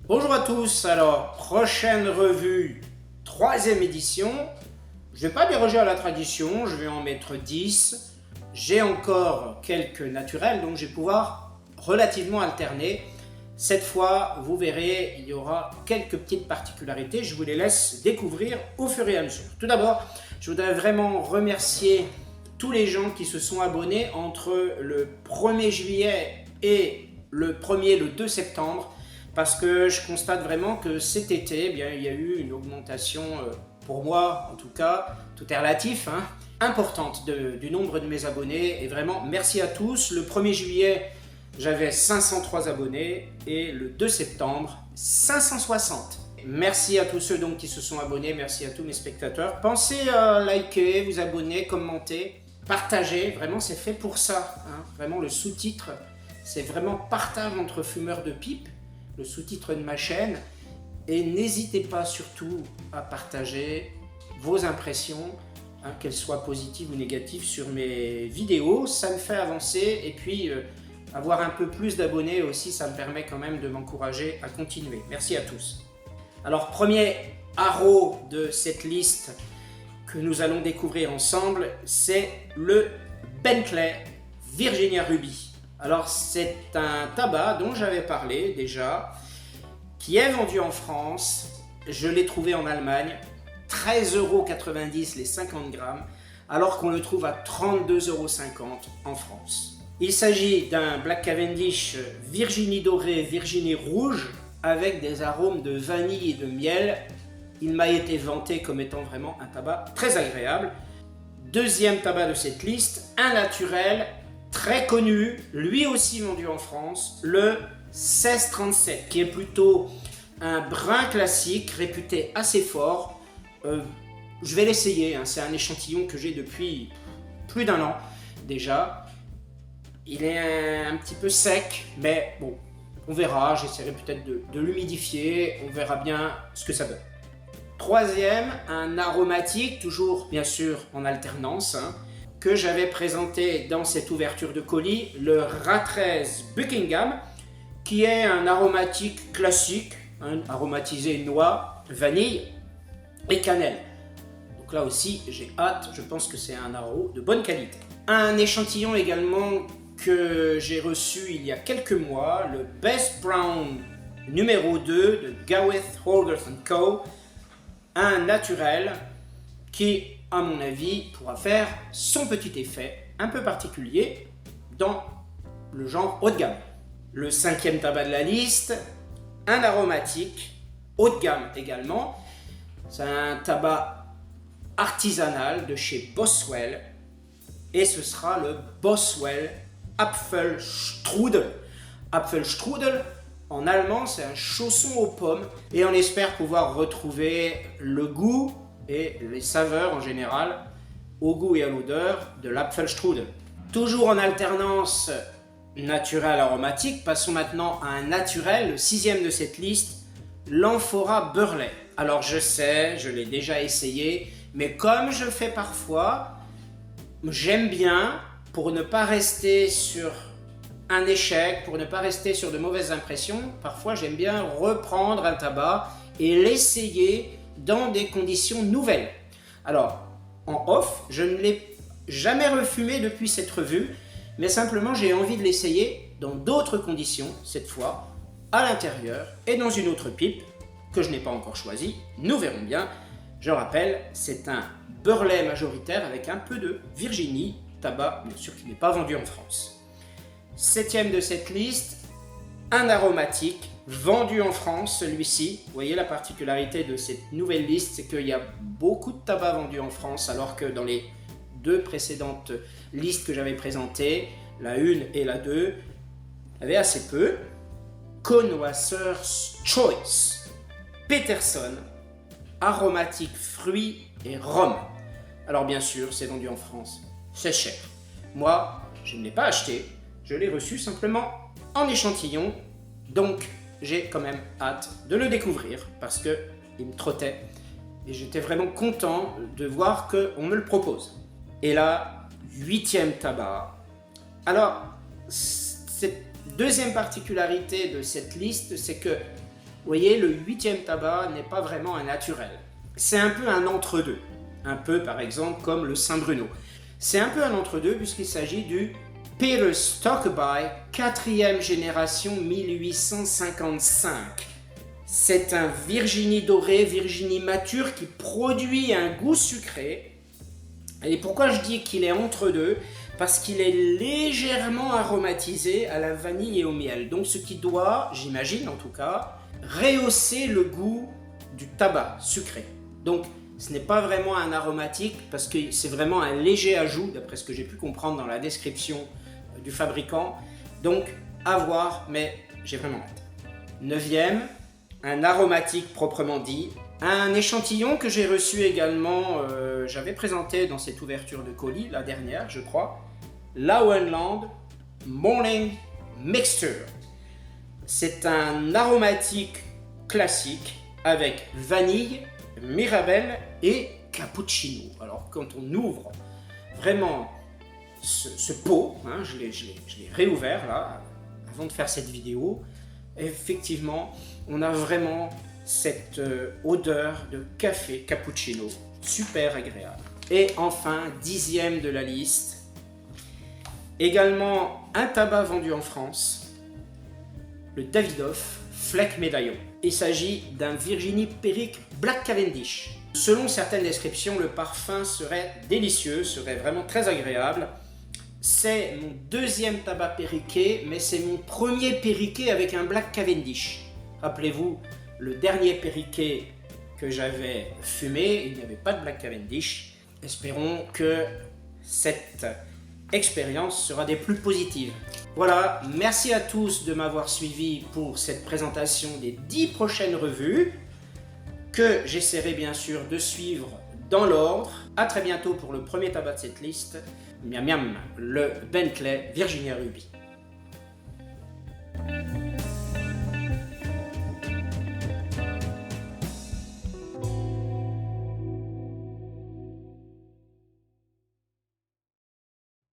Bonjour à tous, alors prochaine revue, troisième édition. Je ne vais pas déroger à la tradition, je vais en mettre 10. J'ai encore quelques naturels, donc je vais pouvoir relativement alterner. Cette fois, vous verrez, il y aura quelques petites particularités, je vous les laisse découvrir au fur et à mesure. Tout d'abord, je voudrais vraiment remercier tous les gens qui se sont abonnés entre le 1er juillet et le 2 septembre. Parce que je constate vraiment que cet été, eh bien, il y a eu une augmentation, pour moi en tout cas, tout est relatif, importante du nombre de mes abonnés. Et vraiment, merci à tous. Le 1er juillet, j'avais 503 abonnés et le 2 septembre, 560. Merci à tous ceux donc, qui se sont abonnés, merci à tous mes spectateurs. Pensez à liker, vous abonner, commenter, partager. Vraiment, c'est fait pour ça. Vraiment, le sous-titre, c'est vraiment partage entre fumeurs de pipe. Le sous-titre de ma chaîne, et n'hésitez pas surtout à partager vos impressions, qu'elles soient positives ou négatives sur mes vidéos, ça me fait avancer, et puis avoir un peu plus d'abonnés aussi, ça me permet quand même de m'encourager à continuer. Merci à tous. Alors premier haro de cette liste que nous allons découvrir ensemble, c'est le Bentley Virginia Ruby. Alors c'est un tabac dont j'avais parlé déjà, qui est vendu en France. Je l'ai trouvé en Allemagne, 13,90 € les 50 grammes, alors qu'on le trouve à 32,50 € en France. Il s'agit d'un Black Cavendish Virginie dorée, Virginie rouge, avec des arômes de vanille et de miel. Il m'a été vanté comme étant vraiment un tabac très agréable. Deuxième tabac de cette liste, un naturel, très connu, lui aussi vendu en France, le 1637, qui est plutôt un brun classique, réputé assez fort. Je vais l'essayer, c'est un échantillon que j'ai depuis plus d'1 an déjà. Il est un petit peu sec, mais bon, on verra, j'essaierai peut-être de l'humidifier, on verra bien ce que ça donne. Troisième, un aromatique, toujours bien sûr en alternance, que j'avais présenté dans cette ouverture de colis, le Ratrez Buckingham, qui est un aromatique classique, aromatisé noix, vanille et cannelle. Donc là aussi, j'ai hâte, je pense que c'est un aro de bonne qualité. Un échantillon également que j'ai reçu il y a quelques mois, le Best Brown numéro 2 de Gawith Hogarth & Co. Un naturel qui, à mon avis, pourra faire son petit effet un peu particulier dans le genre haut de gamme. Le 5e tabac de la liste, un aromatique, haut de gamme également. C'est un tabac artisanal de chez Boswell et ce sera le Boswell Apfelstrudel. Apfelstrudel, en allemand, c'est un chausson aux pommes et on espère pouvoir retrouver le goût et les saveurs en général, au goût et à l'odeur de l'Apfelstrudel. Toujours en alternance naturel aromatique, passons maintenant à un naturel, le 6e de cette liste, l'Amphora Burley. Alors je sais, je l'ai déjà essayé, mais comme je fais parfois, j'aime bien, pour ne pas rester sur un échec, pour ne pas rester sur de mauvaises impressions, parfois j'aime bien reprendre un tabac et l'essayer dans des conditions nouvelles. Alors, en off, je ne l'ai jamais refumé depuis cette revue, mais simplement j'ai envie de l'essayer dans d'autres conditions, cette fois, à l'intérieur et dans une autre pipe, que je n'ai pas encore choisie, nous verrons bien. Je rappelle, c'est un Burley majoritaire avec un peu de Virginie, tabac bien sûr qui n'est pas vendu en France. 7e de cette liste, un aromatique, vendu en France, celui-ci. Vous voyez la particularité de cette nouvelle liste, c'est qu'il y a beaucoup de tabac vendu en France, alors que dans les 2 précédentes listes que j'avais présentées, la 1 et la 2, il y avait assez peu. Connoisseur's Choice, Peterson, aromatique fruits et rhum. Alors bien sûr, c'est vendu en France, c'est cher. Moi, je ne l'ai pas acheté, je l'ai reçu simplement en échantillon, donc j'ai quand même hâte de le découvrir parce qu'il me trottait et j'étais vraiment content de voir qu'on me le propose. Et là, 8e tabac. Alors, cette deuxième particularité de cette liste, c'est que voyez, le 8e tabac n'est pas vraiment un naturel. C'est un peu un entre-deux. Un peu, par exemple, comme le Saint-Bruno. C'est un peu un entre-deux puisqu'il s'agit du Peter Stokkebye, 4e génération 1855. C'est un Virginie doré, Virginie mature qui produit un goût sucré. Et pourquoi je dis qu'il est entre deux? Parce qu'il est légèrement aromatisé à la vanille et au miel. Donc ce qui doit, j'imagine en tout cas, rehausser le goût du tabac sucré. Donc ce n'est pas vraiment un aromatique parce que c'est vraiment un léger ajout, d'après ce que j'ai pu comprendre dans la description du fabricant. Donc à voir, mais j'ai vraiment hâte. 9e, un aromatique proprement dit. Un échantillon que j'ai reçu également, j'avais présenté dans cette ouverture de colis, la dernière je crois. Lauenland Morning Mixture. C'est un aromatique classique avec vanille, mirabelle et cappuccino. Alors quand on ouvre vraiment ce pot, hein, je l'ai réouvert là, avant de faire cette vidéo, effectivement on a vraiment cette odeur de café cappuccino, super agréable. Et enfin, 10e de la liste, également un tabac vendu en France, le Davidoff Fleck Médaillon. Il s'agit d'un Virginie Perique Black Cavendish. Selon certaines descriptions, le parfum serait délicieux, serait vraiment très agréable. C'est mon 2e tabac Periquet, mais c'est mon premier Periquet avec un Black Cavendish. Rappelez-vous, le dernier Periquet que j'avais fumé, il n'y avait pas de Black Cavendish. Espérons que cette expérience sera des plus positives. Voilà, merci à tous de m'avoir suivi pour cette présentation des 10 prochaines revues que j'essaierai bien sûr de suivre dans l'ordre. A très bientôt pour le premier tabac de cette liste, miam miam, le Bentley Virginia Ruby.